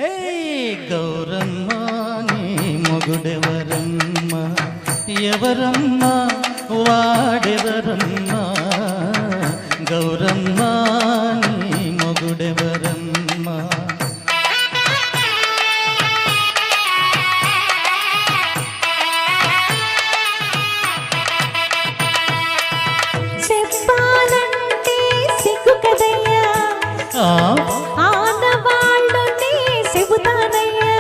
హే గౌరమ్మ నీ మొగుడెవరమ్మ, ఎవరమ్మ వాడెవరమ్మ, గౌరమ్మ నీ మొగుడెవరమ్మ. చెప్పాలంటే సిగ్గు కదయ్యా, ఆనవాళ్ళునే చెబుతానయ్యా.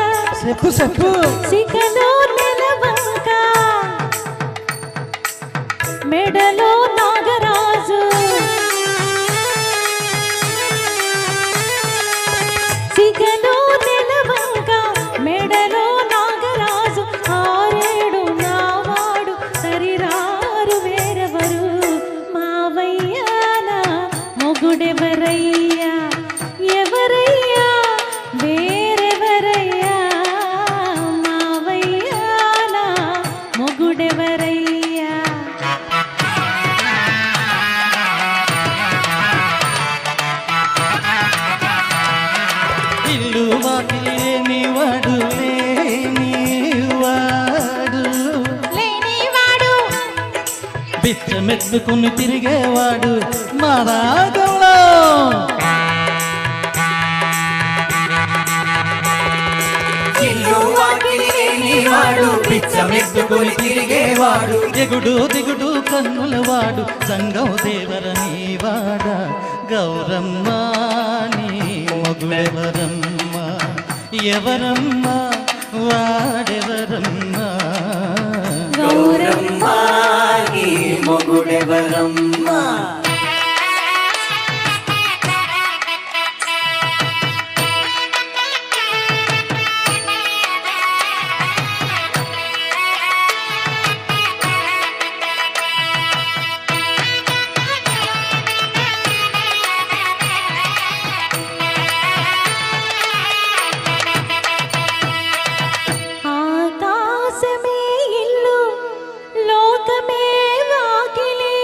చెప్పు చెప్పు. సిగలో నెలవంక, మెడలో నాగరాజు, సిగలో నెలవంక, మెడలో నాగరాజు, ఆరేడు నావాడు సరిరారు వేరెవరు, మావయ్యానా మొగుడెవరయ్యా, ఎవరయ్యా వేరెవరయ్యా, మావయ్యానా మొగుడెవరయ్యా. ఇల్లు వాకిలి లేనివాడు లేనివాడు, బిచ్చమెత్తుకుని తిరిగేవాడు మా రాగంలో. ఇల్లు వాకిలి లేనివాడు, బిచ్చమెత్తుకుని తిరిగేవాడు, దిగుడు దిగుడు కన్నులవాడు, సంగం దేవర నీవాడ, గౌరమ్మ నీ మొగుడెవరమ్మ, ఎవరమ్మ వాడెవరమ్మ, గౌరమ్మ నీ మొగుడెవరమ్మ. ఆకాశమే ఇల్లు, లోకమే వాకిలి,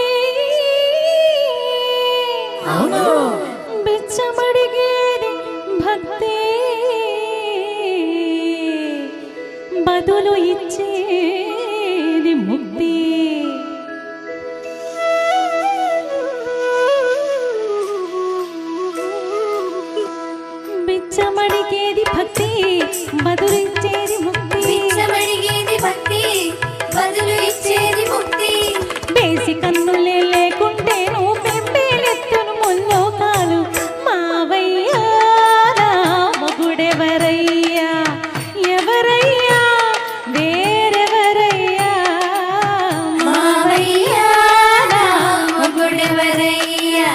బిచ్చమడిగేది భక్తి, బదులు ఇచ్చేది ముక్తి. బిచ్చమడిగేది భక్తి, బదులు ఇచ్చేది ముక్తి. బిచ్చమడిగేది భక్తి, బదులు ఇచ్చేది ముక్తి. బేసి కన్నులే లేకుంటేను పెంపేలెత్తును ముల్లోకాలు, మావయ్యా నా మొగుడెవరయ్యా, ఎవరయ్యా వేరెవరయ్యా, మావయ్యా నా మొగుడెవరయ్యా.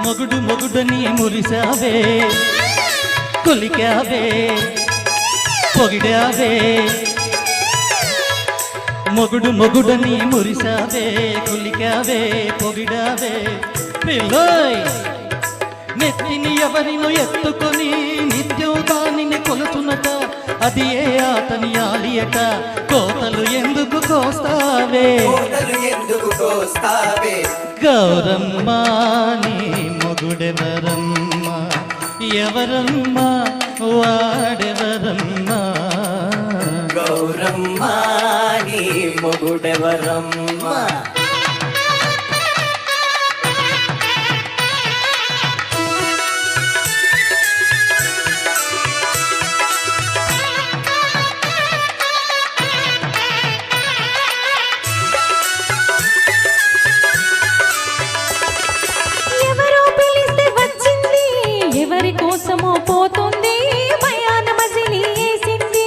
మొగుడు మొగుడని మురిసావే, కొలికావే, పొగిడావే, మొగుడు మొగుడని మురిసావే, కొలికావే, పొగిడావే. పిల్లోయ్ నెత్తిని ఎవరినో ఎత్తుకొని నిత్యం దానిని కొలుచునట, అది ఏ అతని ఆలియట, కోతలు ఎందుకు కోస్తావే, కోతలు ఎందుకు కోస్తావే, గౌరమ్మ నీ మొగుడెవరమ్మ, ఎవరమ్మ వాడెవరమ్మ, గౌరమ్మ నీ మొగుడెవరమ్మ. ఎవరో పిలిస్తే వచ్చింది, ఎవరి కోసమో పోతుంది, మయాన మజిలీ వేసింది,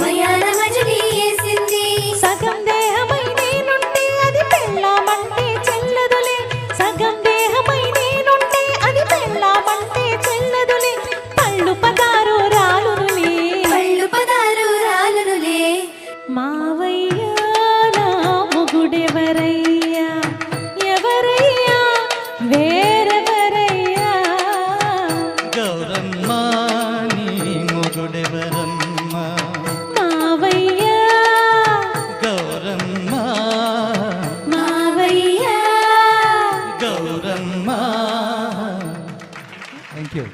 మయాన మజిలీ వేసింది. సగం దేహమై నేనుంటే అది పెళ్ళామంటే చెల్లదులే, సగం దేహమై నేనుంటే అది పెళ్ళామంటే చెల్లదులే, పళ్ళు పదారు రాలునులే, పళ్ళు పదారు రాలునులే, మావయ్యా నా మొగుడెవరయ్యా, ఎవరయ్యా వేరెవరయ్యా, గౌరమ్మ నీ మొగుడెవరమ్మ మావయ్య గౌరమ్మ మావయ్య గౌరమ్మ థ్యాంక్ యూ